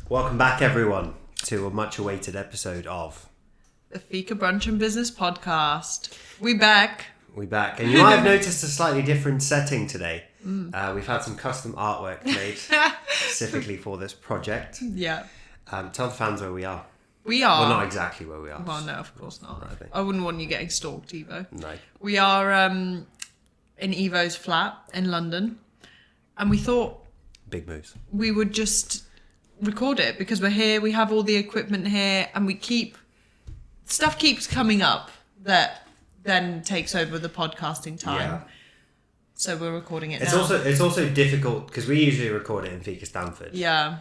Welcome back, everyone, to a much-awaited episode of the Fika Brunch Business podcast. We back. And you might have noticed a slightly different setting today. We've had some custom artwork made specifically for this project. Yeah. Tell the fans where we are. We are. Well, not exactly where we are. Well, no, of course not. I wouldn't want you getting stalked, Evo. No. We are in Evo's flat in London, and we thought Big moves. we would just record it because we're here. We have all the equipment here, and stuff keeps coming up that then takes over the podcasting time. Yeah. So we're recording it It's now. also difficult because we usually record it in Fika Stanford. Yeah.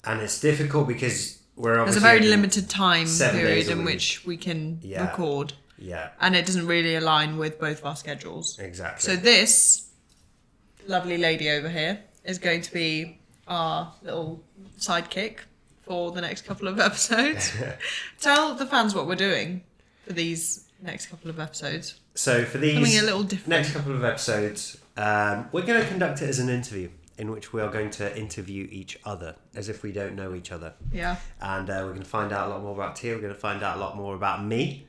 And it's difficult because we're There's obviously a very limited time 7 days period a in week. which we can Yeah. record. Yeah, And it doesn't really align with both of our schedules. exactly. So this lovely lady over here is going to be our little sidekick for the next couple of episodes. Tell the fans what we're doing for these next couple of episodes. So for Something these a little different. next couple of episodes, we're going to conduct it as an interview in which we are going to interview each other as if we don't know each other. Yeah. And we're going to find out a lot more about Tia. We're going to find out a lot more about me.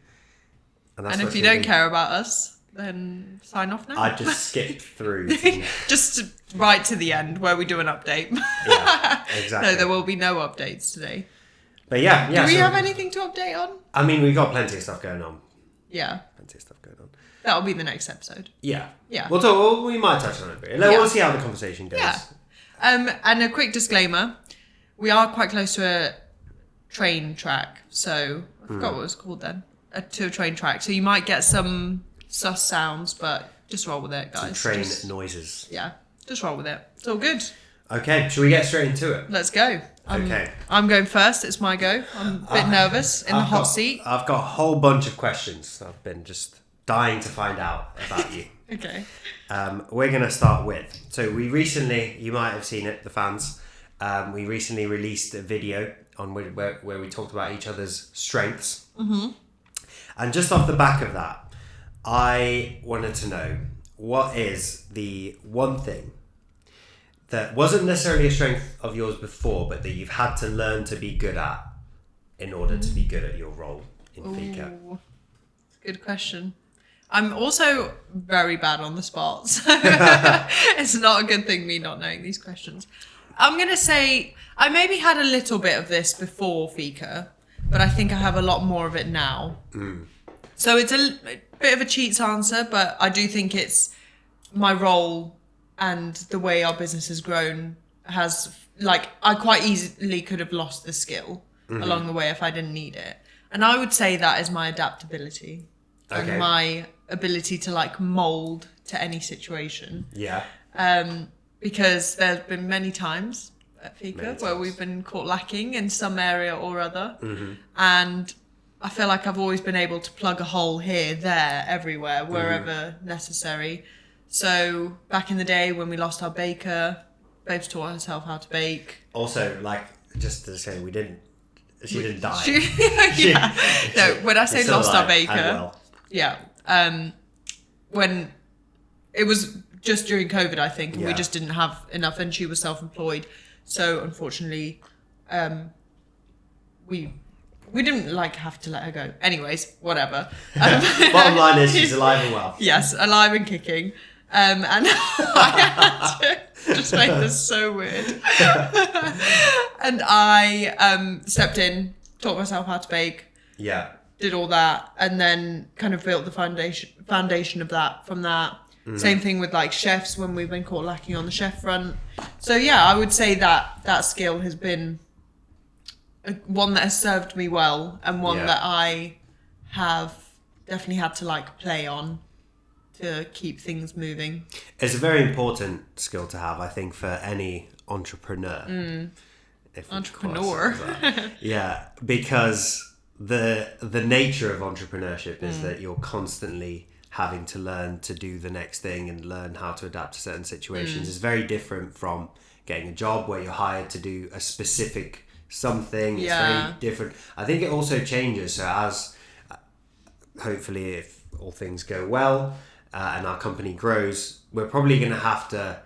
And if you don't care about us, then sign off now. I just skipped through. Just right to the end where we do an update. Yeah, exactly. No, there will be no updates today. But yeah. Do we so, have anything to update on? I mean, we've got plenty of stuff going on. Yeah. That'll be the next episode. Yeah. Yeah. We might touch on it a bit. We'll see how the conversation goes. Yeah. And a quick disclaimer. We are quite close to a train track. So I forgot what it was called then. To a train track. So you might get some sus sounds, but just roll with it, guys. Some train noises. Yeah. Just roll with it. It's all good. Okay, shall we get straight into it? Let's go. Okay. I'm going first. It's my go. I'm a bit nervous in the hot seat. I've got a whole bunch of questions. I've been just dying to find out about you. Okay. We're going to start with. So we recently, you might have seen it, the fans. We recently released a video on where we talked about each other's strengths. Mm-hmm. And just off the back of that, I wanted to know what is the one thing that wasn't necessarily a strength of yours before, but that you've had to learn to be good at in order to be good at your role in Fika? Good question. I'm also very bad on the spot, so it's not a good thing me not knowing these questions. I'm going to say I maybe had a little bit of this before Fika, but I think I have a lot more of it now. So it's a bit of a cheats answer, but I do think it's my role and the way our business has grown has, I quite easily could have lost the skill along the way if I didn't need it. And I would say that is my adaptability and my ability to mold to any situation. Yeah. Because there's been many times at Fika where we've been caught lacking in some area or other. Mm-hmm. And I feel like I've always been able to plug a hole here, there, everywhere, wherever necessary. So back in the day when we lost our baker, Babes taught herself how to bake. Also, just to say, she didn't die. Yeah. No, when I say lost our baker, well. yeah. When it was just during COVID, I think, and we just didn't have enough, and she was self-employed. So unfortunately, we didn't have to let her go. Anyways, whatever. Bottom line is she's alive and well. Yes, alive and kicking. And I had to just make this so weird. And I stepped in, taught myself how to bake. Yeah. Did all that, and then kind of built the foundation of that from that. Mm-hmm. Same thing with chefs when we've been caught lacking on the chef front. So yeah, I would say that skill has been one that has served me well, and one that I have definitely had to play on to keep things moving. It's a very important skill to have, I think, for any entrepreneur. Entrepreneur. Yeah, because the nature of entrepreneurship is that you're constantly having to learn to do the next thing and learn how to adapt to certain situations. It's very different from getting a job where you're hired to do a specific something. It's very different. I think it also changes. So as hopefully, if all things go well and our company grows, we're probably going to have to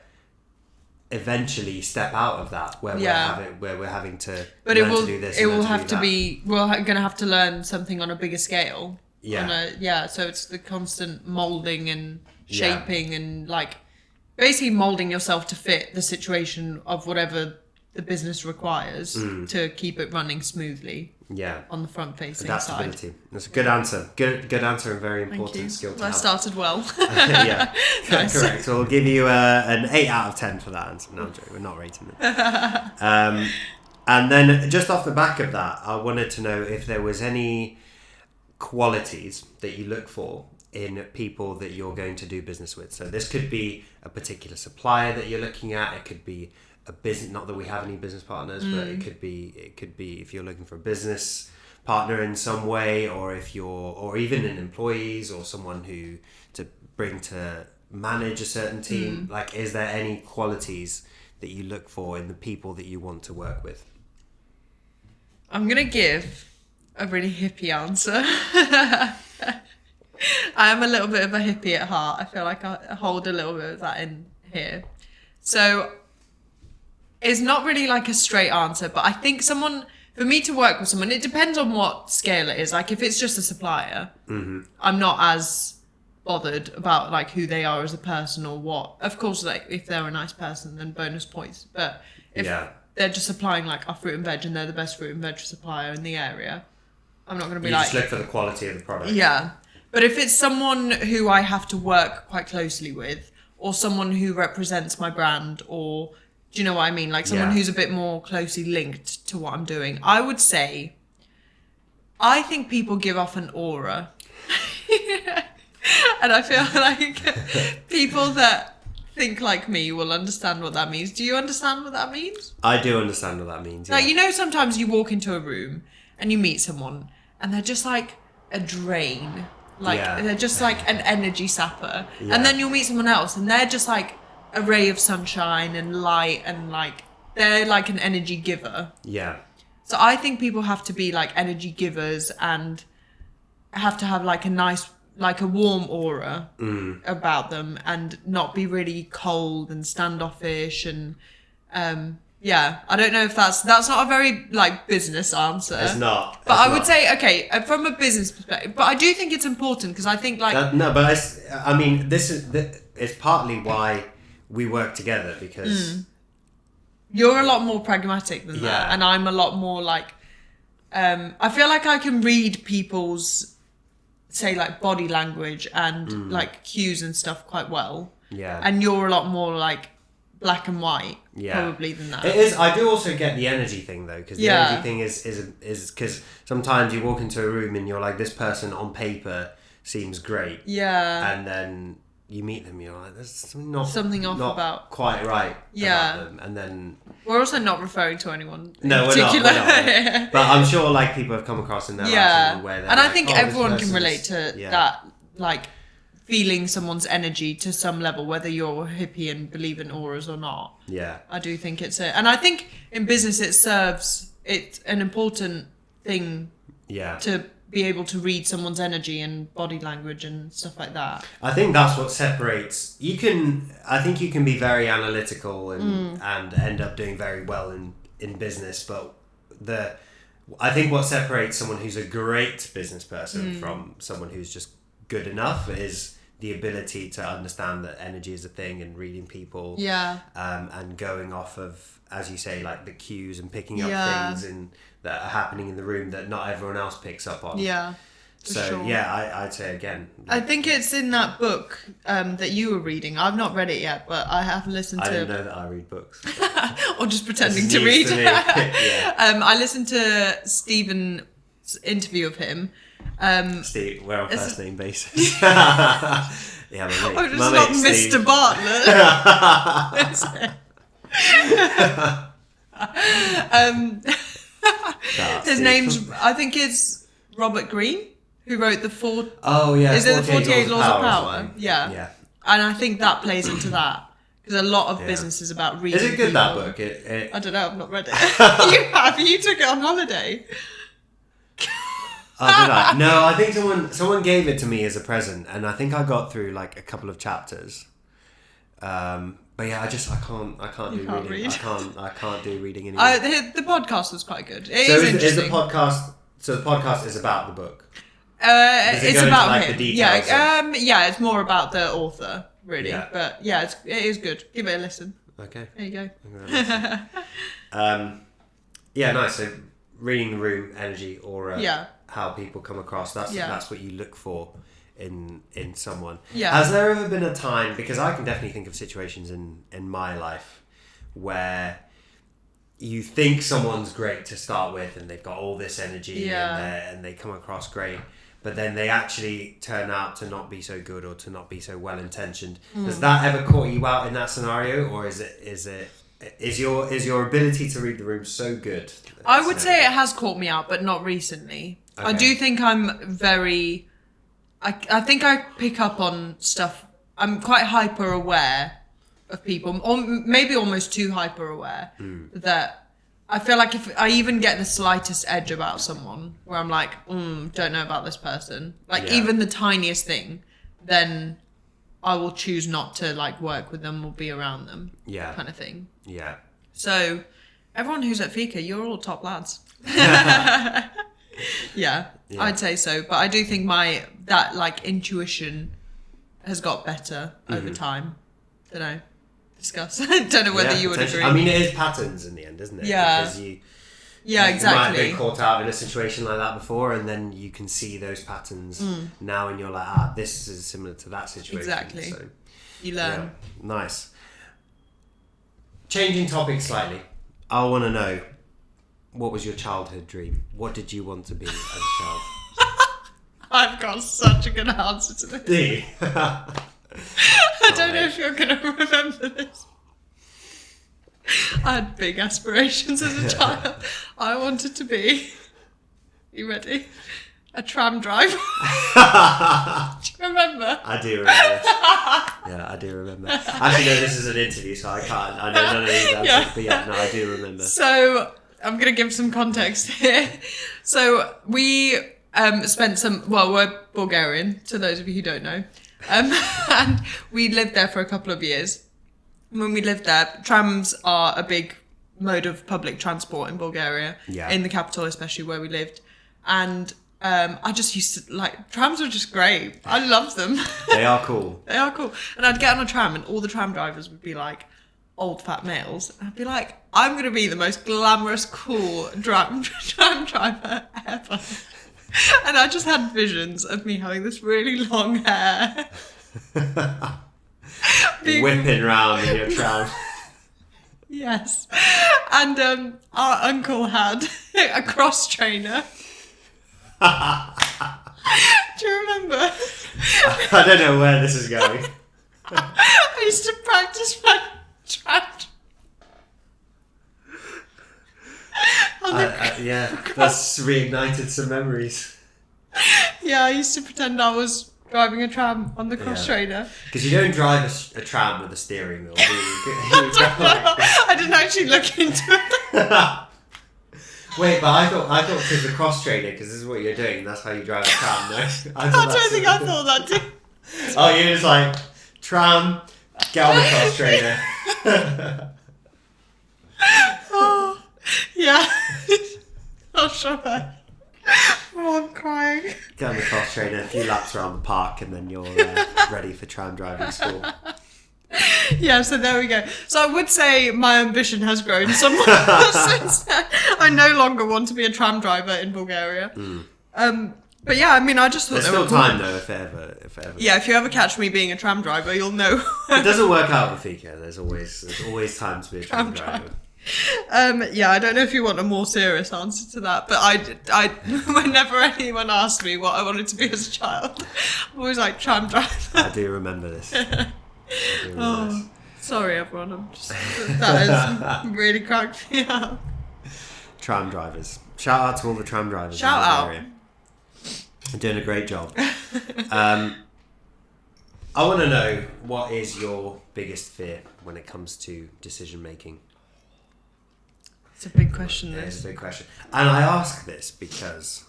eventually step out of that where we're having to but learn to do this. It will have to be. We're going to have to learn something on a bigger scale. Yeah. So it's the constant molding and shaping and like basically molding yourself to fit the situation of whatever the business requires to keep it running smoothly. Yeah. On the front facing Adaptability. side. That's a good answer. Good answer and very important skill to have. I started well. Yeah. Nice. Correct. So we'll give you an 8 out of 10 for that answer. No, I'm joking. We're not rating it. And then just off the back of that, I wanted to know if there was any qualities that you look for in people that you're going to do business with. So this could be a particular supplier that you're looking at. It could be a business, not that we have any business partners, but it could be if you're looking for a business partner in some way, or even an employees or someone who to bring to manage a certain team. Like, is there any qualities that you look for in the people that you want to work with? I'm gonna give a really hippie answer. I am a little bit of a hippie at heart. I feel like I hold a little bit of that in here. So it's not really like a straight answer, but I think for me to work with someone, it depends on what scale it is. Like if it's just a supplier, I'm not as bothered about like who they are as a person or what. Of course, like if they're a nice person, then bonus points. But if they're just supplying like our fruit and veg and they're the best fruit and veg supplier in the area, I'm not going to be just look for the quality of the product. Yeah. But if it's someone who I have to work quite closely with, or someone who represents my brand, or do you know what I mean? Like someone who's a bit more closely linked to what I'm doing, I would say, I think people give off an aura. And I feel like people that think like me will understand what that means. Do you understand what that means? I do understand what that means. Like, you know, sometimes you walk into a room and you meet someone and they're just like a drain. Like, they're just like an energy sapper. Yeah. And then you'll meet someone else and they're just like a ray of sunshine and light and like, they're like an energy giver. Yeah. So I think people have to be like energy givers and have to have like a nice, like a warm aura about them and not be really cold and standoffish and I don't know if that's not a very like business answer. It's not. But I would say, okay, from a business perspective, but I do think it's important because I think like it's partly why we work together because you're a lot more pragmatic than that, and I'm a lot more like I feel like I can read people's say like body language and like cues and stuff quite well. Yeah. And you're a lot more like black and white probably than that. It is. I do also get the energy thing though, because the energy thing is because sometimes you walk into a room and you're like, this person on paper seems great. Yeah. And then you meet them, you're like, there's something off about quite right about them. And then we're also not referring to anyone in we're particular. Not. But I'm sure like people have come across in their lives where they're and like, I think everyone can relate to that, like feeling someone's energy to some level, whether you're a hippie and believe in auras or not. Yeah. I do think and I think in business it's an important thing to be able to read someone's energy and body language and stuff like that. I think that's what separates. I think you can be very analytical and end up doing very well in business, but I think what separates someone who's a great business person from someone who's just good enough is the ability to understand that energy is a thing and reading people and going off of, as you say, like the cues and picking up things that are happening in the room that not everyone else picks up on. I'd say again, I think it's in that book that you were reading. I've not read it yet, but I have listened to. I didn't know that I read books. Or just pretending to read. I listened to Stephen's interview of him. Steve, we're on first name basis. My mate. Oh, it's not Mr. Bartlett. His name's, I think it's Robert Greene, who wrote the 48 Laws of Power? Yeah. And I think that plays into that. Because a lot of business is about reading. Is it good, people. that book? I don't know, I've not read it. You have? You took it on holiday. Oh, did I? No, I think someone gave it to me as a present, and I think I got through like a couple of chapters. But yeah, I can't You do can't reading. read. I can't do reading anymore. The podcast was quite good. It So is is interesting. the podcast? So the podcast is about the book. Does it It's go into, about like, him. the details Yeah, it's more about the author, really. Yeah. But yeah, it is good. Give it a listen. Okay. There you go. Yeah, nice. So reading the room energy, or Yeah. how people come across. That's what you look for in someone. Yeah. Has there ever been a time, because I can definitely think of situations in my life where you think someone's great to start with and they've got all this energy and they come across great, but then they actually turn out to not be so good or to not be so well intentioned. Has that ever caught you out in that scenario, or is your ability to read the room so good? I would say it has caught me out, but not recently. Okay. I do think I'm very... I think I pick up on stuff. I'm quite hyper aware of people, or maybe almost too hyper aware, that I feel like if I even get the slightest edge about someone where I'm like, don't know about this person, like even the tiniest thing, then I will choose not to like work with them or be around them. Yeah. Kind of thing. Yeah. So everyone who's at Fika, you're all top lads. Yeah, I'd say so. But I do think that like intuition has got better over time. Don't know. Discuss. Don't know whether you would agree. I mean, it is patterns in the end, isn't it? Yeah. Because you exactly. might have been caught out in a situation like that before, and then you can see those patterns now, and you're like, this is similar to that situation. Exactly. So, You learn. yeah, nice. Changing topic slightly, I want to know, what was your childhood dream? What did you want to be as a child? I've got such a good answer to this. Do you? I don't know if you're going to remember this. I had big aspirations as a child. I wanted to be... You ready? A tram driver. Do you remember? I do remember this. Yeah, I do remember. Actually, no, this is an interview, so I can't. I know none of these answers, Yeah. but yeah, no, I do remember. So, I'm going to give some context here. So, we spent we're Bulgarian, to those of you who don't know. And we lived there for a couple of years. When we lived there, trams are a big mode of public transport in Bulgaria. Yeah. In the capital, especially where we lived. And I just used to, trams were just great. I loved them. They are cool. They are cool. And I'd get on a tram and all the tram drivers would be like old fat males. And I'd be like, I'm going to be the most glamorous, cool tram driver ever. And I just had visions of me having this really long hair. Whipping around in your tram. Yes. And our uncle had a cross trainer. Do you remember? I don't know where this is going. I used to practice my tram. Yeah, that's reignited some memories. Yeah, I used to pretend I was driving a tram on the cross trainer. Because you don't drive a tram with a steering wheel, do you? I didn't actually look into it. Wait, but I thought because the cross trainer, because this is what you're doing, that's how you drive a tram, no? I don't think I thought that too. Oh, you're just like, tram, get on the cross trainer. Oh, yeah. I'll show her. Oh, I'm crying. Get on the cross trainer, a few laps around the park, and then you're ready for tram driving school. Yeah, so there we go. So I would say my ambition has grown somewhat since then. I no longer want to be a tram driver in Bulgaria. But yeah, I mean, I just thought There's they were still cool. time though, if ever. Yeah, if you ever catch me being a tram driver, you'll know. It doesn't work out with Fika. There's always time to be a tram driver. Yeah, I don't know if you want a more serious answer to that, but I whenever anyone asked me what I wanted to be as a child, I'm always like, tram driver. I do remember this. Sorry everyone, that has really cracked me up. Tram drivers. Shout out to all the tram drivers. Shout in out. Bulgaria. They're doing a great job. I want to know, what is your biggest fear when it comes to decision making? It's a big question, Yeah, this. it's a big question. And I ask this because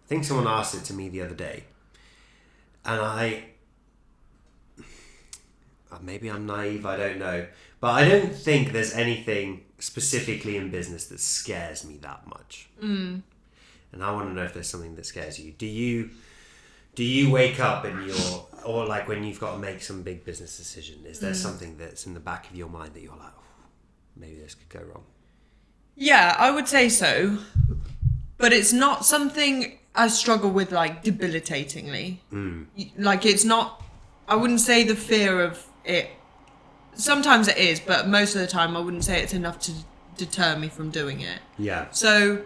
I think someone asked it to me the other day. And maybe I'm naive, I don't know. But I don't think there's anything specifically in business that scares me that much. And I want to know if there's something that scares you. Do you wake up and or like when you've got to make some big business decision, is there something that's in the back of your mind that you're like, oh, maybe this could go wrong? Yeah, I would say so. But it's not something I struggle with like debilitatingly. Like it's not, I wouldn't say the fear of it. Sometimes it is, but most of the time I wouldn't say it's enough to deter me from doing it. Yeah. So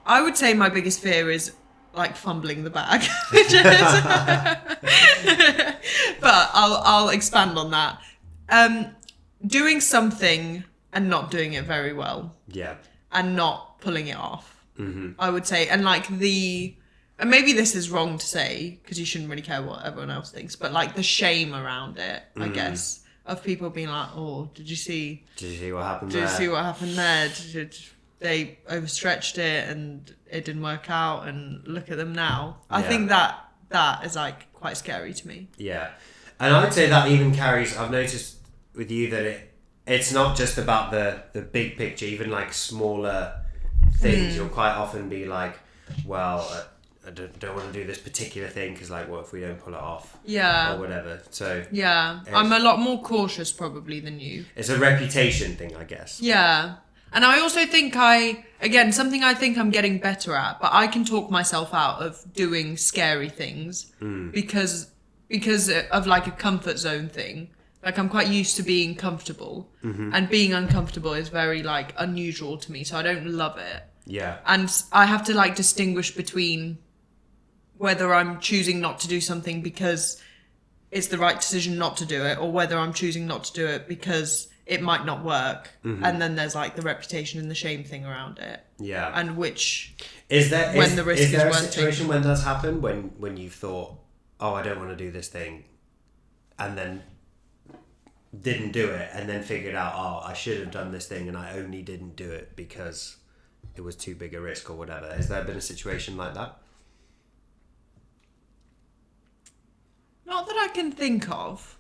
I would say my biggest fear is like fumbling the bag. Which is but I'll expand on that. Doing something and not doing it very well. Yeah. And not pulling it off. I would say, and like and maybe this is wrong to say because you shouldn't really care what everyone else thinks, but like the shame around it, I guess, of people being like, oh, did you see what happened there? Did you see what happened there? They overstretched it and it didn't work out and look at them now. I think that is like quite scary to me. Yeah. And I would say that even carries, I've noticed with you that it's not just about the big picture, even like smaller things. You'll quite often be like, well, I don't want to do this particular thing because like, what if we don't pull it off? Yeah. Or whatever. So yeah, I'm a lot more cautious probably than you. It's a reputation thing, I guess. Yeah. And I also think something I think I'm getting better at, but I can talk myself out of doing scary things because of like a comfort zone thing. Like I'm quite used to being comfortable and being uncomfortable is very like unusual to me. So I don't love it. Yeah. And I have to like distinguish between whether I'm choosing not to do something because it's the right decision not to do it or whether I'm choosing not to do it because it might not work. And then there's like the reputation and the shame thing around it. Yeah. And which is there the risk is there is a worth situation taking. when that's happened when you've thought, oh, I don't want to do this thing, and then didn't do it and then figured out, oh, I should have done this thing and I only didn't do it because it was too big a risk or whatever. Has there been a situation like that? Not that I can think of.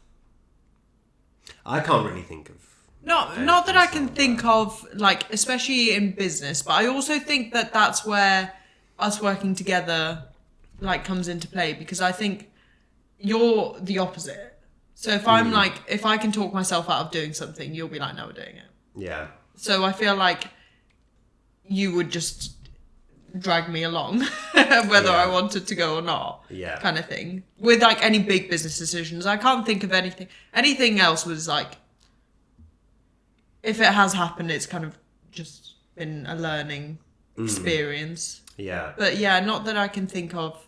I can't really think of. Not that I can think of, like, especially in business, but I also think that that's where us working together, like, comes into play because I think you're the opposite. So if I'm like, if I can talk myself out of doing something, you'll be like, no, we're doing it. Yeah. So I feel like you would just drag me along, whether I wanted to go or not. Yeah. Kind of thing. With like any big business decisions, I can't think of anything. Anything else was like, if it has happened, it's kind of just been a learning experience. Yeah. But yeah, not that I can think of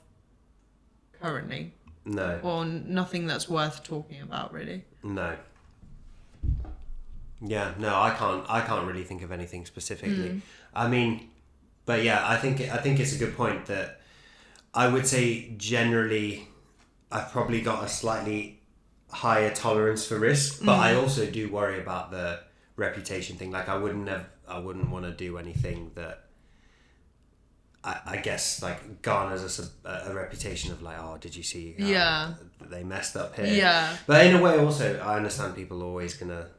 currently. No. Or nothing that's worth talking about, really. No. Yeah, no, I can't really think of anything specifically. I mean, but yeah, I think it's a good point that I would say generally I've probably got a slightly higher tolerance for risk, but I also do worry about the reputation thing. Like I wouldn't want to do anything that I guess like garners a reputation of like, oh, did you see how they messed up here? Yeah. But in a way also, I understand people are always gonna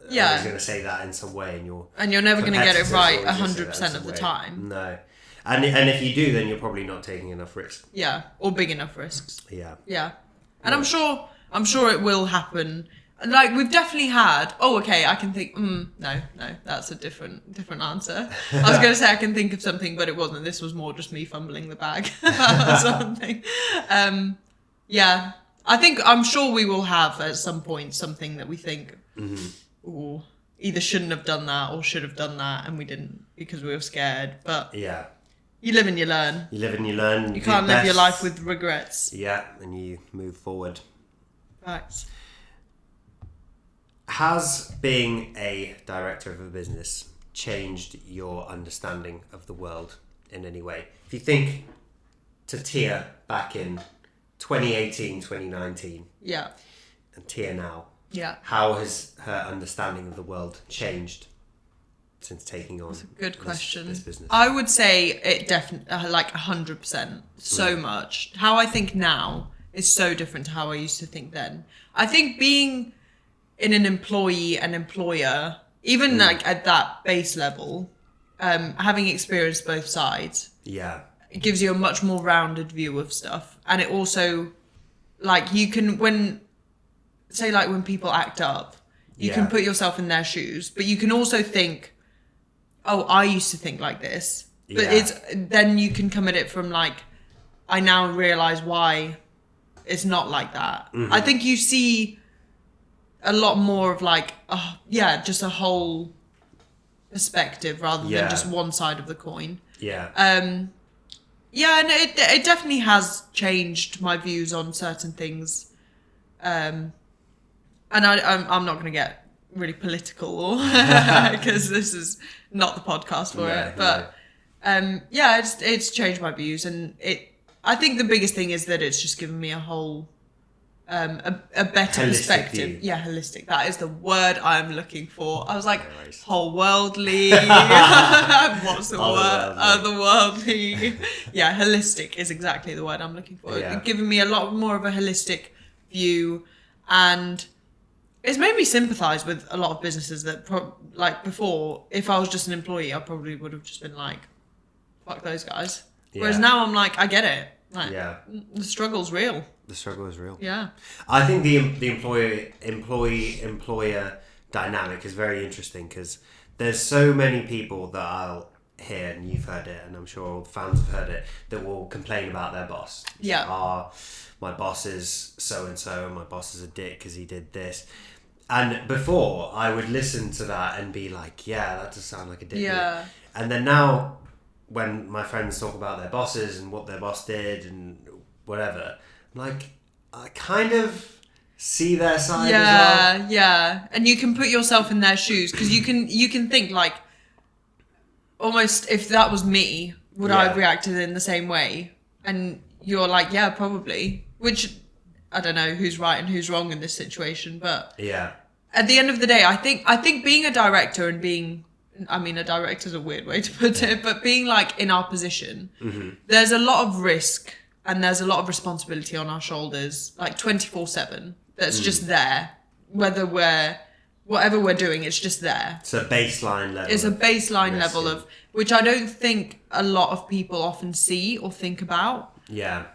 Yeah. going to say that in some way, and you're never going to get it competitors right always gonna say that 100% in of the some way. time. No, and if you do, then you're probably not taking enough risk. Yeah, or big enough risks. Yeah. Yeah, and I'm sure it will happen. Like we've definitely had. Oh, okay. I can think. No, that's a different answer. I was going to say I can think of something, but it wasn't. This was more just me fumbling the bag or something. Yeah, I'm sure we will have at some point something that we think, ooh, either shouldn't have done that or should have done that, and we didn't because we were scared. But yeah, you live and you learn. You live and you learn. You can't live your life with regrets. Yeah, and you move forward. Facts. Has being a director of a business changed your understanding of the world in any way? If you think to Tia back in 2018, 2019, Yeah. and Tia now, Yeah. how has her understanding of the world changed since taking on Good question. this business? I would say it definitely, like 100%, so much. How I think now is so different to how I used to think then. I think being in an employee and employer, even like at that base level, having experienced both sides, it gives you a much more rounded view of stuff. And it also, like, you can, when people act up, you can put yourself in their shoes, but you can also think, oh, I used to think like this. But then you can come at it from like, I now realize why it's not like that. Mm-hmm. I think you see a lot more of like, just a whole perspective rather than just one side of the coin. And it definitely has changed my views on certain things. And I'm not going to get really political or because this is not the podcast for it. But it's changed my views, and I think the biggest thing is that it's just given me a whole a better holistic perspective. View. Yeah, holistic. That is the word I'm looking for. I was like, whole worldly. What's the word? Otherworldly. Yeah, holistic is exactly the word I'm looking for. It's given me a lot more of a holistic view, and it's made me sympathise with a lot of businesses that, like before, if I was just an employee, I probably would have just been like, fuck those guys. Yeah. Whereas now I'm like, I get it. Like, the struggle's real. The struggle is real. Yeah. I think the employer dynamic is very interesting because there's so many people that I'll hear, and you've heard it, and I'm sure all the fans have heard it, that will complain about their boss. Yeah. My boss is so-and-so, my boss is a dick because he did this. And before, I would listen to that and be like, yeah, that does sound like a dick. Yeah. And then now, when my friends talk about their bosses and what their boss did and whatever, I'm like, I kind of see their side as well. Yeah. And you can put yourself in their shoes because you can think like, almost if that was me, would I have reacted in the same way? And you're like, yeah, probably. Which, I don't know who's right and who's wrong in this situation, but at the end of the day, I think being a director and being, I mean, a director's a weird way to put it, but being like in our position, there's a lot of risk and there's a lot of responsibility on our shoulders, like 24/7. That's just there, whatever we're doing, it's just there. It's a baseline level. It's a baseline level of, which I don't think a lot of people often see or think about. Yeah.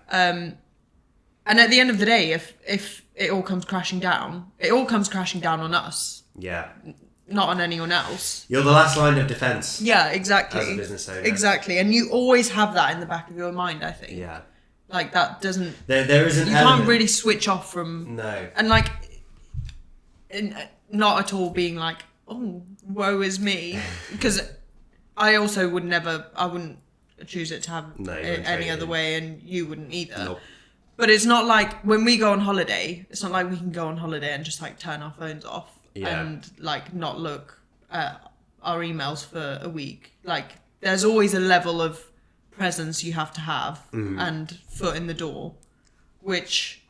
And at the end of the day, if it all comes crashing down, it all comes crashing down on us. Yeah. Not on anyone else. You're the last line of defense. Yeah, exactly. As a business owner. Exactly. And you always have that in the back of your mind, I think. Yeah. Like that doesn't... There is an You element. can't really switch off from... No. And like, not at all being like, oh, woe is me. Because I also I wouldn't choose it to have any other way, and you wouldn't either. Nope. But it's not like when we go on holiday, it's not like we can go on holiday and just like turn our phones off and like not look at our emails for a week. Like there's always a level of presence you have to have and foot in the door, which,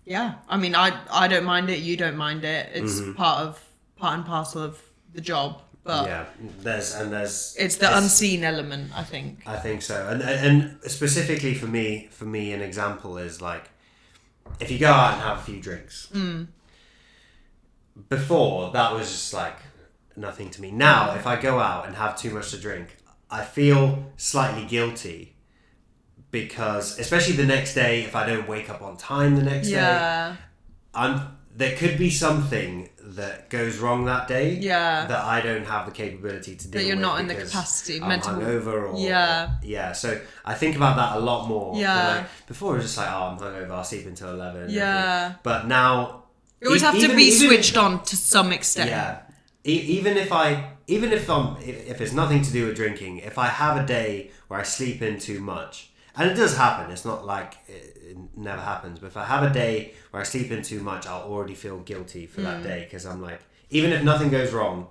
I mean, I don't mind it. You don't mind it. It's part and parcel of the job. But there's it's the unseen element, I think. I think so, and specifically for me, an example is like, if you go out and have a few drinks. Before that was just like nothing to me. Now, if I go out and have too much to drink, I feel slightly guilty because, especially the next day, if I don't wake up on time the next day, there could be something that goes wrong that day that I don't have the capability to deal with. That you're not in the capacity, I'm mental. hungover or so I think about that a lot more. Like, before it was just like, I'm hungover, I'll sleep until 11. But now you always have to be switched on to some extent. Even if it's nothing to do with drinking, if I have a day where I sleep in too much, and it does happen, it's not like it never happens, but if I have a day where I sleep in too much, I'll already feel guilty for that day, because I'm like, even if nothing goes wrong,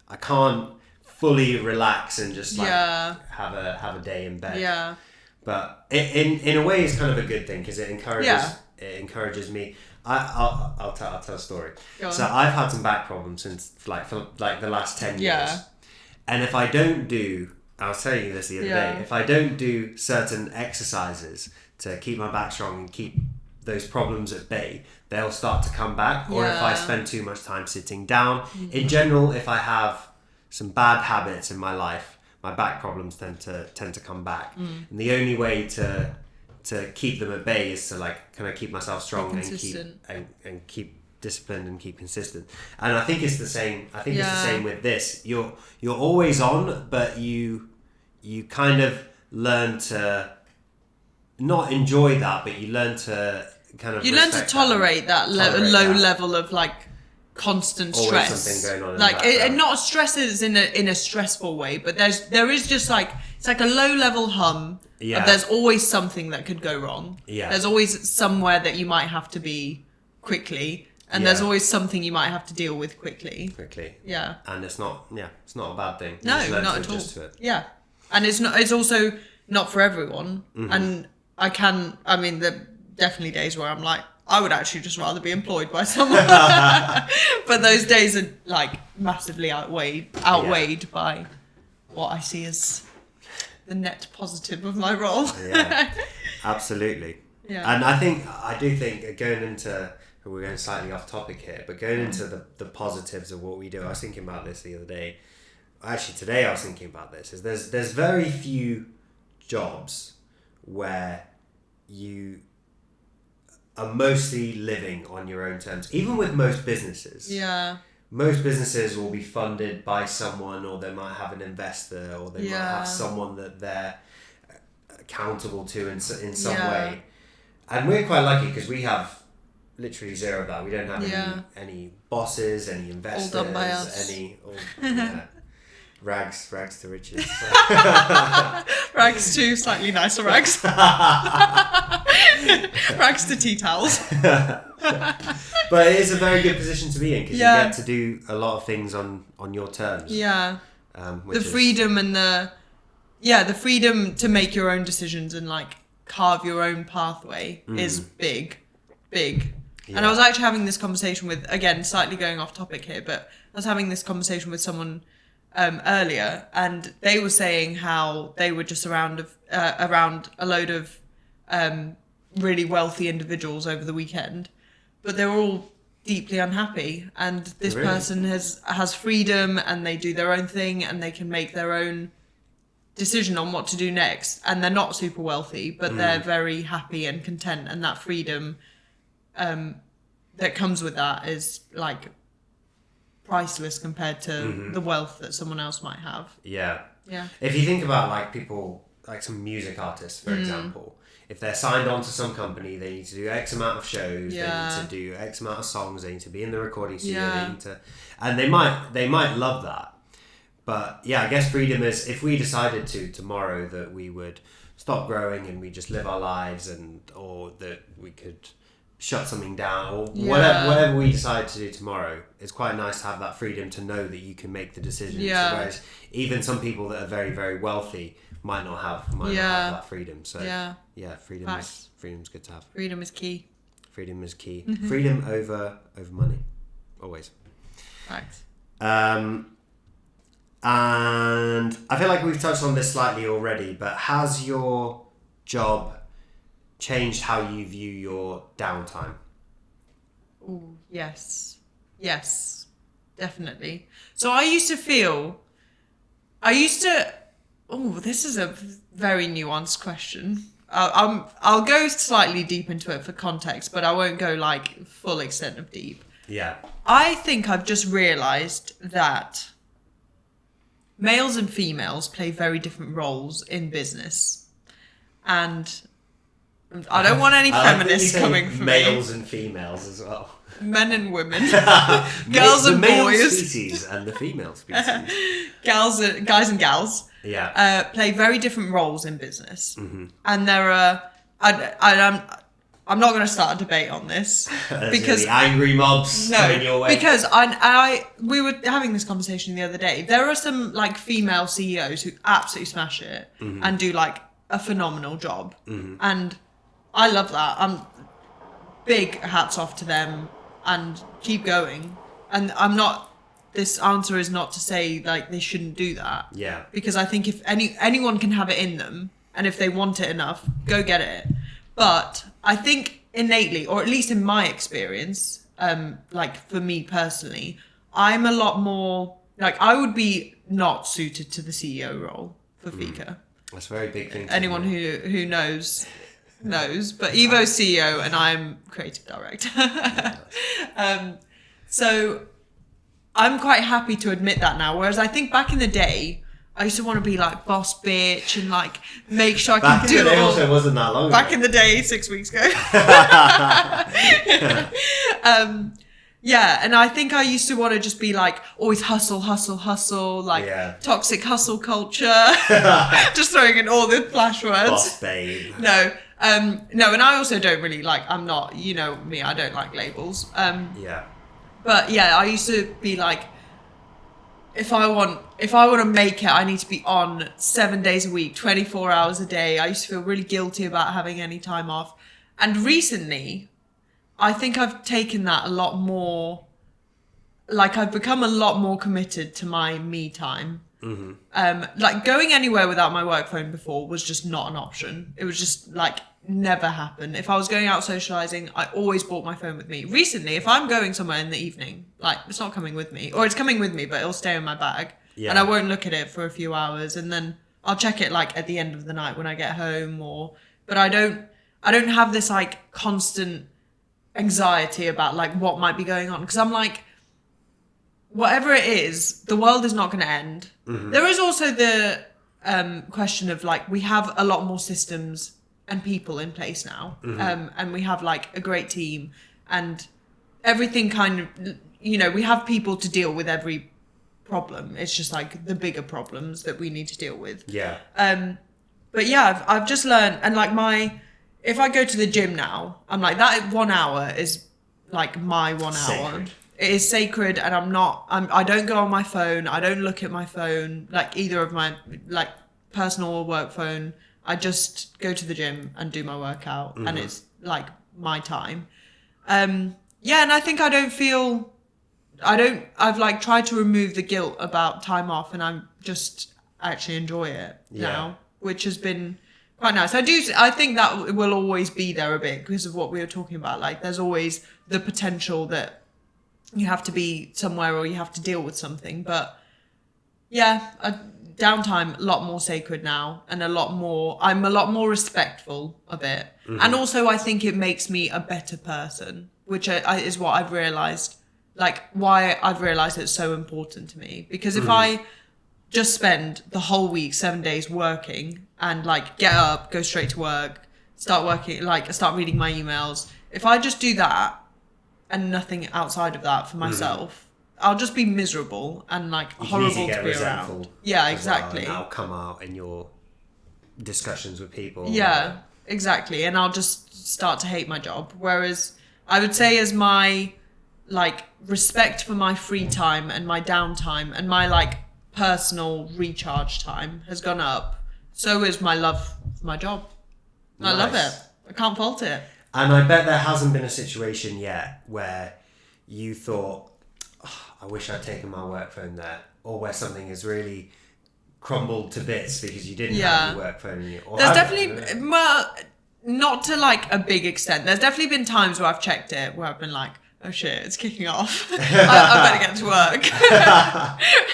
I can't fully relax and just like have a day in bed. But in a way, it's kind of a good thing because it encourages me. I'll tell a story. So I've had some back problems since for the last 10 years, and if I don't do, I was telling you this the other day, if I don't do certain exercises to keep my back strong and keep those problems at bay, they'll start to come back. Or if I spend too much time sitting down, in general, if I have some bad habits in my life, my back problems tend to come back. And the only way to keep them at bay is to like kind of keep myself strong and keep disciplined and keep consistent. And I think it's the same. I think it's the same with this. You're always on, but you kind of learn to not enjoy that, but you learn to kind of learn to tolerate that low level of like constant always stress. Something going on like not stress is in a stressful way, but there is just like it's like a low level hum. Yeah. There's always something that could go wrong. Yeah. There's always somewhere that you might have to be quickly. And there's always something you might have to deal with quickly. Yeah. And it's not a bad thing. No, not at all. Yeah. And it's also not for everyone. And there are definitely days where I'm like, I would actually just rather be employed by someone. But those days are like massively outweighed by what I see as the net positive of my role. Yeah, absolutely. Yeah. And I do think going into, we're going slightly off topic here, but going into the positives of what we do, I was thinking about this the other day. Actually, today I was thinking about this. Is there's very few jobs where you are mostly living on your own terms. Even with most businesses. Yeah. Most businesses will be funded by someone, or they might have an investor, or they might have someone that they're accountable to in some way. And we're quite lucky because we have literally zero of that. We don't have any bosses, any investors, all done by us. Rags to riches. Rags to slightly nicer rags. Rags to tea towels. But it is a very good position to be in because you get to do a lot of things on your terms. Yeah. The freedom and the freedom to make your own decisions and like carve your own pathway is big. Yeah. And I was actually having this conversation with, again, slightly going off topic here, but I was having this conversation with someone earlier, and they were saying how they were just around a load of really wealthy individuals over the weekend, but they were all deeply unhappy. And this person has freedom, and they do their own thing, and they can make their own decision on what to do next. And they're not super wealthy, but they're very happy and content, and that freedom that comes with that is like priceless compared to the wealth that someone else might have. Yeah. If you think about like people, like some music artists, for example, if they're signed on to some company, they need to do X amount of shows, they need to do X amount of songs, they need to be in the recording studio, they need to, and they might love that. But yeah, I guess freedom is, if we decided tomorrow that we would stop growing and we just live our lives, or that we could shut something down, or whatever we decide to do tomorrow, it's quite nice to have that freedom to know that you can make the decisions. Whereas even some people that are very, very wealthy might not have that freedom. So freedom's good to have. Freedom is key. Freedom is key. Freedom over money, always. Facts. And I feel like we've touched on this slightly already, but has your job changed how you view your downtime? Oh, yes, definitely. So I used to, this is a very nuanced question. I'll go slightly deep into it for context, but I won't go like full extent of deep. Yeah. I think I've just realised that males and females play very different roles in business. And I don't want any feminists coming from males and females as well. Men and women. Girls and male boys. Species and the female species. Guys and gals. Yeah. Play very different roles in business. And there are... I'm not going to start a debate on this because the angry mobs coming your way. Because we were having this conversation the other day. There are some like female CEOs who absolutely smash it and do like a phenomenal job, and I love that. I'm big hats off to them and keep going. And I'm not. This answer is not to say like they shouldn't do that. Yeah. Because I think if anyone can have it in them, and if they want it enough, go get it. But I think innately, or at least in my experience, like for me personally, I'm a lot more like I would be not suited to the CEO role for Fika. That's a very big thing. Anyone who knows, but Evo's CEO and I'm creative director. So I'm quite happy to admit that now. Whereas I think back in the day, I used to want to be like boss bitch and like make sure I can do it all. Also wasn't that long back ago. in the day, 6 weeks ago. Yeah, and I think I used to want to just be like always hustle, like toxic hustle culture. Just throwing in all the flash words. Boss babe. No, and I also don't really like. I'm not, you know me. I don't like labels. But yeah, I used to be like, if I want to make it, I need to be on 7 days a week, 24 hours a day. I used to feel really guilty about having any time off, and recently, I think I've taken that a lot more, like I've become a lot more committed to my me time. Like going anywhere without my work phone before was just not an option. It was just like never happened. If I was going out socializing, I always brought my phone with me. Recently, if I'm going somewhere in the evening, like it's not coming with me, or it's coming with me, but it'll stay in my bag and I won't look at it for a few hours, and then I'll check it like at the end of the night when I get home, but I don't have this like constant anxiety about like what might be going on, because I'm like, whatever it is, the world is not going to end. There is also the question of like, we have a lot more systems and people in place now, and we have like a great team and everything kind of, you know, we have people to deal with every problem. It's just like the bigger problems that we need to deal with. But yeah, I've just learned, and like if I go to the gym now, I'm like, that 1 hour is like my 1 hour. Sacred. It is sacred, and I don't go on my phone. I don't look at my phone, like either of my like personal or work phone. I just go to the gym and do my workout, and it's like my time. Yeah, and I think I've like tried to remove the guilt about time off, and I'm just actually enjoy it now, which has been quite nice. I think that will always be there a bit because of what we were talking about. Like there's always the potential that you have to be somewhere or you have to deal with something. But yeah, downtime, a lot more sacred now, and I'm a lot more respectful of it. And also I think it makes me a better person, which is what I've realized, like why I've realized it's so important to me. Because if I just spend the whole week, 7 days working and like get up, go straight to work, start working, like start reading my emails. If I just do that and nothing outside of that for myself, I'll just be miserable and like horrible to be around. Yeah, exactly. And that'll come out in your discussions with people. Yeah, exactly. And I'll just start to hate my job. Whereas I would say as my like respect for my free time and my downtime and my like personal recharge time has gone up, so is my love for my job. Nice. I love it. I can't fault it. And I bet there hasn't been a situation yet where you thought, oh, I wish I'd taken my work phone there, or where something has really crumbled to bits because you didn't have your work phone in you. There's definitely, well, not to like a big extent. There's definitely been times where I've checked it, where I've been like, oh shit, it's kicking off. I better get to work.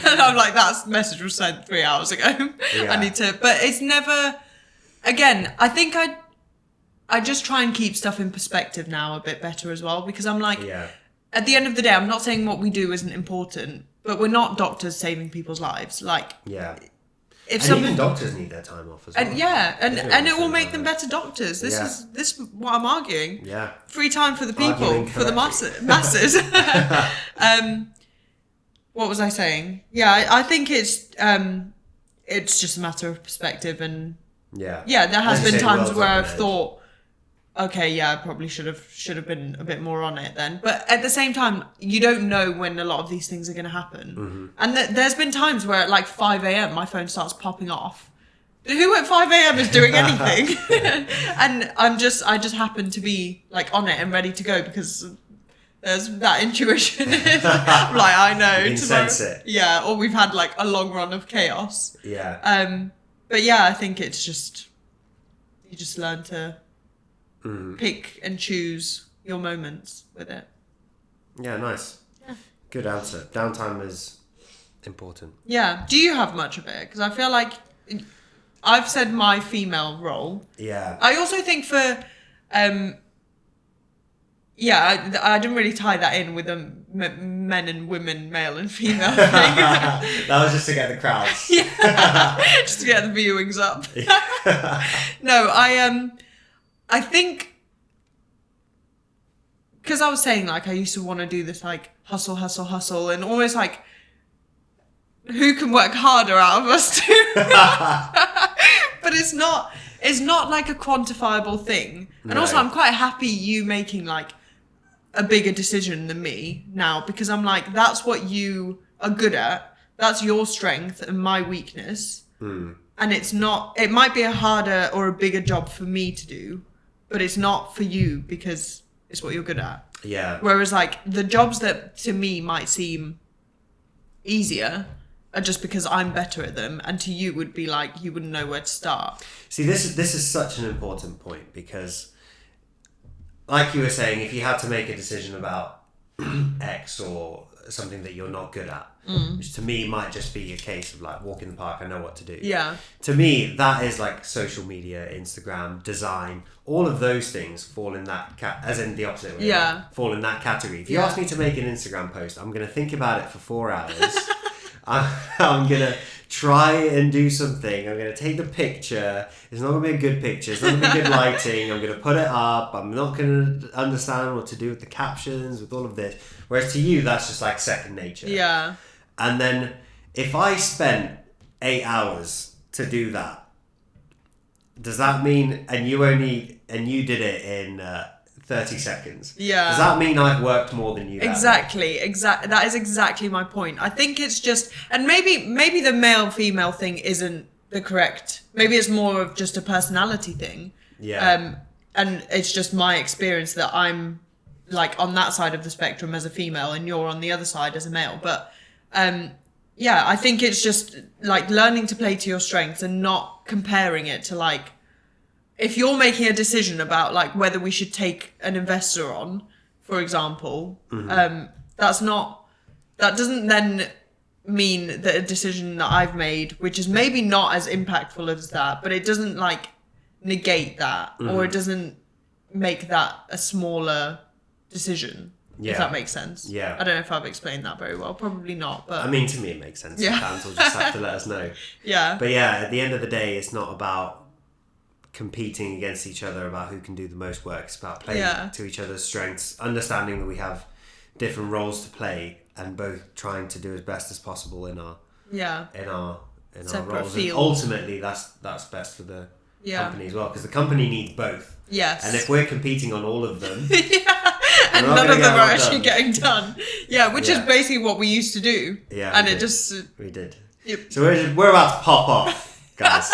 And I'm like, that message was sent 3 hours ago. Yeah. I need to, but it's never, again, I think I just try and keep stuff in perspective now a bit better as well, because I'm like, at the end of the day, I'm not saying what we do isn't important, but we're not doctors saving people's lives. Like, even doctors need their time off as well. And it will make them better doctors. This is what I'm arguing. Yeah. Free time for the people, for the masses. What was I saying? Yeah, I think it's just a matter of perspective, and there has been times where I've thought, okay, I probably should have been a bit more on it then. But at the same time, you don't know when a lot of these things are going to happen. And there's been times where at like 5 a.m. my phone starts popping off. Who at 5 a.m. is doing anything? And I just happen to be like on it and ready to go because there's that intuition. I'm like, I know. You can sense it. Yeah, or we've had like a long run of chaos. Yeah. But yeah, I think it's just, you just learn to pick and choose your moments with it. Yeah, nice. Yeah. Good answer. Downtime is important. Yeah. Do you have much of it? Because I feel like I've said my female role. Yeah. I also think for, I didn't really tie that in with the men and women, male and female thing. That was just to get the crowds. Yeah, just to get the viewings up. No, I think, because I was saying, like, I used to want to do this, like, hustle, and almost like, who can work harder out of us two? But it's not like a quantifiable thing. And also, I'm quite happy you making, like, a bigger decision than me now, because I'm like, that's what you are good at. That's your strength and my weakness. And it might be a harder or a bigger job for me to do, but it's not for you because it's what you're good at. Yeah. Whereas like the jobs that to me might seem easier are just because I'm better at them, and to you would be like, you wouldn't know where to start. See, this is such an important point, because like you were saying, if you had to make a decision about X or something that you're not good at, which to me might just be a case of like walk in the park, I know what to do. Yeah. To me, that is like social media, Instagram, design, all of those things fall in that as in the opposite way. Yeah. Fall in that category. If you ask me to make an Instagram post, I'm going to think about it for 4 hours. I'm going to try and do something. I'm going to take the picture. It's not going to be a good picture. It's not going to be good lighting. I'm going to put it up. I'm not going to understand what to do with the captions, with all of this. Whereas to you, that's just like second nature. Yeah. And then if I spent 8 hours to do that, does that mean, and you did it in 30 seconds. Yeah. Does that mean I've worked more than you? Exactly. That is exactly my point. I think it's just, and maybe the male-female thing isn't the correct, maybe it's more of just a personality thing. Yeah. And it's just my experience that I'm like on that side of the spectrum as a female and you're on the other side as a male. But yeah, I think it's just like learning to play to your strengths and not comparing it to like, if you're making a decision about like whether we should take an investor on, for example, that doesn't then mean that a decision that I've made, which is maybe not as impactful as that, but it doesn't like negate that, or it doesn't make that a smaller decision. Yeah. If that makes sense. Yeah. I don't know if I've explained that very well. Probably not, but I mean, to me it makes sense. Yeah. Fans will just have to let us know. Yeah. But yeah, at the end of the day, it's not about competing against each other about who can do the most work. It's about playing to each other's strengths, understanding that we have different roles to play, and both trying to do as best as possible in our Separate roles. fields. And ultimately, that's best for the company as well, because the company needs both. Yes. And if we're competing on all of them, and none of them are actually getting done. Yeah, which is basically what we used to do. Yeah, and we did. Yep. So we're about to pop off, guys.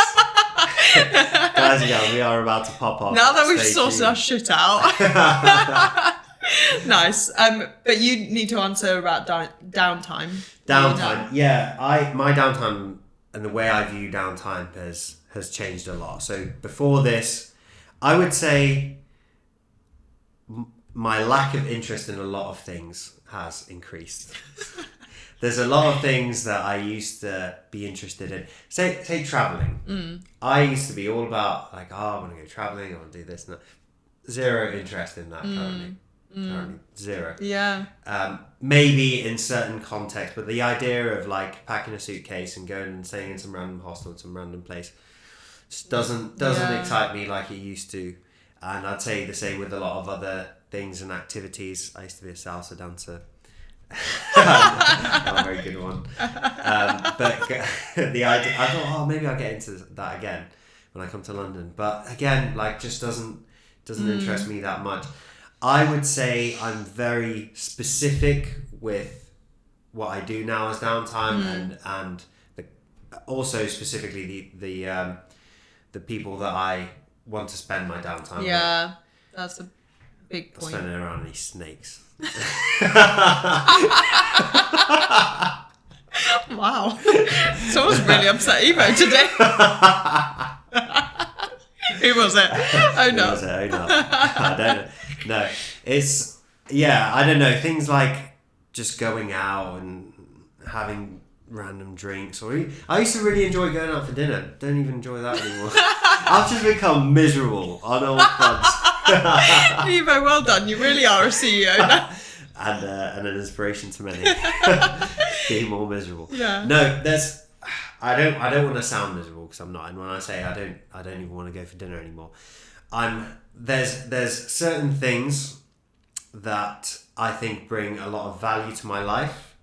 Guys and gals, we are about to pop off. Now that we've sorted our shit out. Nice. But you need to answer about downtime. Downtime. Yeah, my downtime and the way I view downtime has changed a lot. So before this, I would say my lack of interest in a lot of things has increased. There's a lot of things that I used to be interested in. Say traveling. I used to be all about like, I want to go traveling, I want to do this and that. Zero interest in that currently. Currently, zero. Yeah. Maybe in certain contexts, but the idea of like packing a suitcase and going and staying in some random hostel in some random place just doesn't excite me like it used to. And I'd say the same with a lot of other things and activities. I used to be a salsa dancer. Not a very good one. But the idea, I thought, maybe I'll get into that again when I come to London. But again, like, just doesn't interest me that much. I would say I'm very specific with what I do now as downtime, and also specifically the people that I want to spend my downtime with. Yeah, that's a big point. Spending around these snakes. Wow. Someone's really upset Evo today. Who was it? Oh no. Who was it? Oh no. I don't know. No, it's I don't know, things like just going out and having random drinks, I used to really enjoy going out for dinner. Don't even enjoy that anymore. I've just become miserable on all fronts. Evo, well done. You really are a CEO now. And an inspiration to many. Being more miserable. Yeah. No, I don't want to sound miserable, because I'm not. And when I say I don't even want to go for dinner anymore. There's certain things that I think bring a lot of value to my life,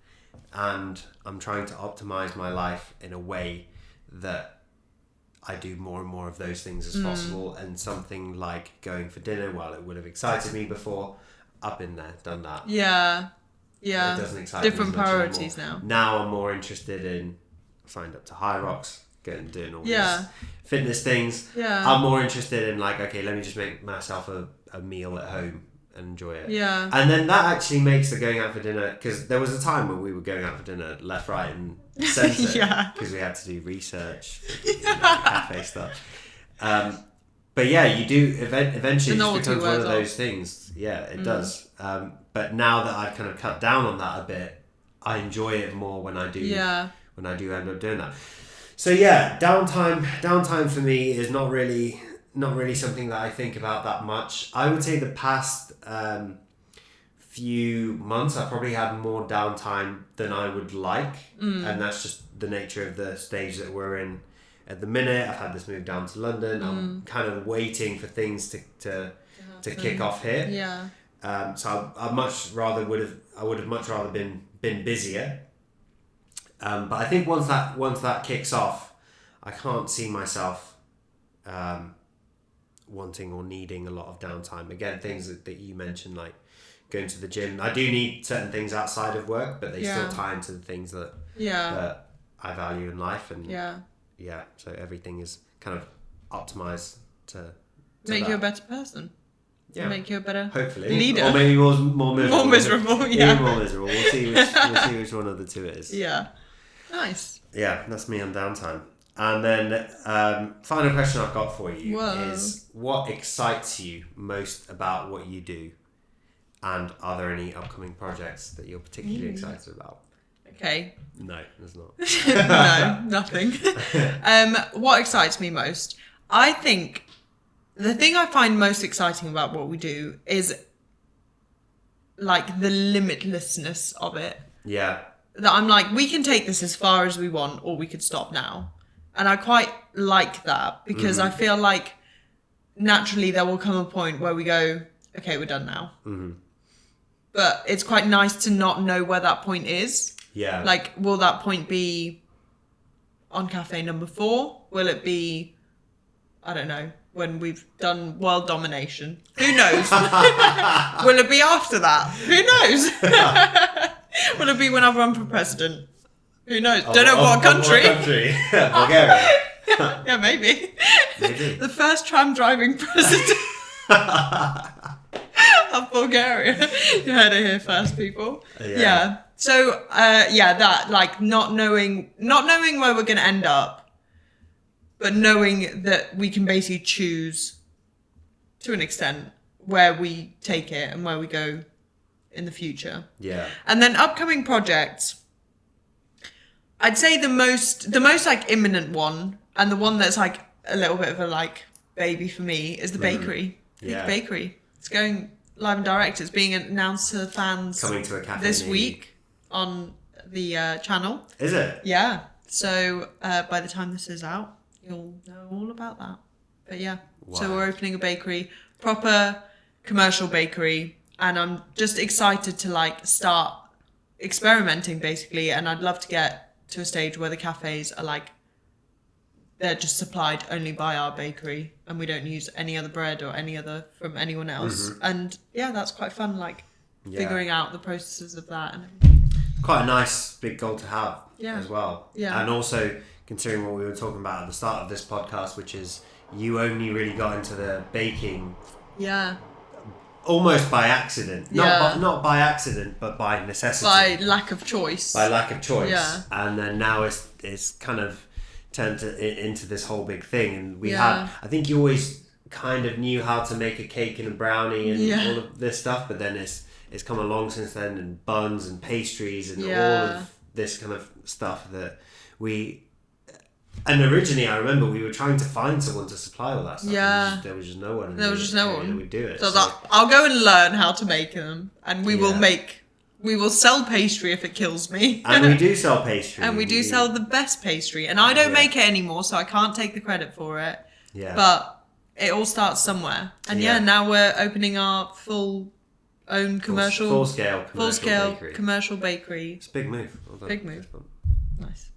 and I'm trying to optimize my life in a way that I do more and more of those things as possible. And something like going for dinner, while it would have excited me before, I've been there, done that. Yeah. It doesn't excite me Different as much priorities anymore. now. Now I'm more interested in signed up to High Rocks, doing all these Yeah. fitness things. Yeah. I'm more interested in like, okay, let me just make myself a meal at home and enjoy it. Yeah. And then that actually makes the going out for dinner, because there was a time when we were going out for dinner left, right and centre. Yeah. Because we had to do research, cafe stuff. But yeah, you do eventually it just becomes one of those things. Yeah, it does. But now that I've kind of cut down on that a bit, I enjoy it more when I do. Yeah. When I do end up doing that. So yeah, downtime for me is not really something that I think about that much. I would say the past few months I've probably had more downtime than I would like, and that's just the nature of the stage that we're in at the minute. I've had this move down to London. I'm kind of waiting for things to kick off here. Yeah. So I would have much rather been busier. But I think once that kicks off, I can't see myself wanting or needing a lot of downtime. Again, things that you mentioned, like going to the gym. I do need certain things outside of work, but they still tie into the things that I value in life. And so everything is kind of optimized to make that. you a better person. To make you a better hopefully leader. Or maybe more miserable. More miserable, yeah. Even more miserable. We'll see which one of the two it is. Yeah. Nice. Yeah, that's me on downtime. And then final question I've got for you is, what excites you most about what you do? And are there any upcoming projects that you're particularly excited about? Okay. No, there's not. No, nothing. What excites me most? I think the thing I find most exciting about what we do is like the limitlessness of it. Yeah. That I'm like, we can take this as far as we want, or we could stop now. And I quite like that, because I feel like naturally there will come a point where we go, okay, we're done now. But it's quite nice to not know where that point is. Yeah. Like, will that point be on cafe number 4? Will it be, I don't know, when we've done world domination? Who knows? Will it be after that? Who knows? Will it be when I've run for president? Who knows? Don't know what country. What country? Bulgaria. Yeah, maybe. Maybe. The first tram driving president of Bulgaria. You heard it here first, people. Yeah. So, that, like, not knowing where we're going to end up, but knowing that we can basically choose, to an extent, where we take it and where we go in the future. Yeah. And then upcoming projects, I'd say the most like imminent one, and the one that's like a little bit of a like baby for me, is the bakery. Fika Bakery. It's going live and direct. It's being announced to the fans Coming to a cafe this week on the channel. Is it? Yeah. So by the time this is out, you'll know all about that. But yeah. Wow. So we're opening a bakery, proper commercial bakery, and I'm just excited to like start experimenting basically. And I'd love to get to a stage where the cafes are like, they're just supplied only by our bakery, and we don't use any other bread or any other from anyone else. And yeah, that's quite fun, like figuring out the processes of that and everything. Quite a nice big goal to have as well. Yeah. And also considering what we were talking about at the start of this podcast, which is you only really got into the baking almost by accident. Not by accident, but by necessity. By lack of choice. Yeah. And then now it's kind of turned into this whole big thing. And we had, I think you always kind of knew how to make a cake and a brownie and Yeah. all of this stuff, but then it's come along since then, and buns and pastries and all of this kind of stuff that we. And originally, I remember we were trying to find someone to supply all that stuff. Yeah. There was just no one. There was just no one that would do it. So I was like, I'll go and learn how to make them, and we will sell pastry if it kills me. And we do sell pastry. And we do sell the best pastry. And I don't make it anymore, so I can't take the credit for it. Yeah. But it all starts somewhere. And now we're opening our full own commercial... Full scale bakery. Commercial bakery. It's a big move. Big move. Nice.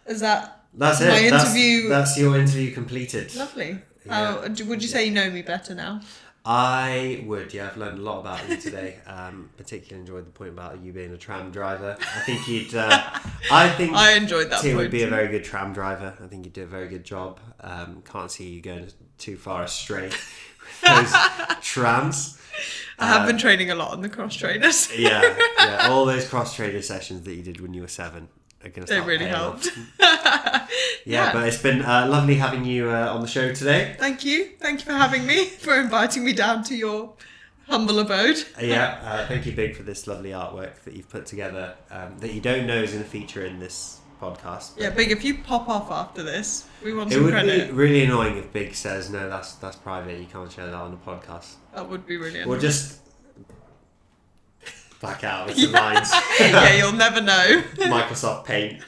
Is that That's my it. interview? That's your interview completed. Lovely. Yeah. Would you say you know me better now? I would, yeah. I've learned a lot about you today. Particularly enjoyed the point about you being a tram driver. I think you'd. I enjoyed that. Tim point. would be a very good tram driver. I think you'd do a very good job. Can't see you going too far astray with those trams. I have been training a lot on the cross trainers. Yeah. All those cross trainer sessions that you did when you were 7 are going to start. They really paying helped. Yeah, but it's been lovely having you on the show today. Thank you for having me, for inviting me down to your humble abode. Thank you, Big, for this lovely artwork that you've put together that you don't know is going to feature in this podcast. Yeah, Big, if you pop off after this, we want some credit. credit. It would be really annoying if Big says, no, that's private, you can't share that on the podcast. That would be really Or annoying. just back out with some lines. Yeah, you'll never know. Microsoft Paint.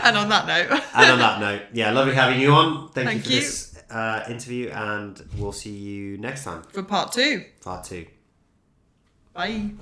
And on that note. Yeah, lovely having you on. Thank you for you. this interview, and we'll see you next time. For part 2. Part 2. Bye.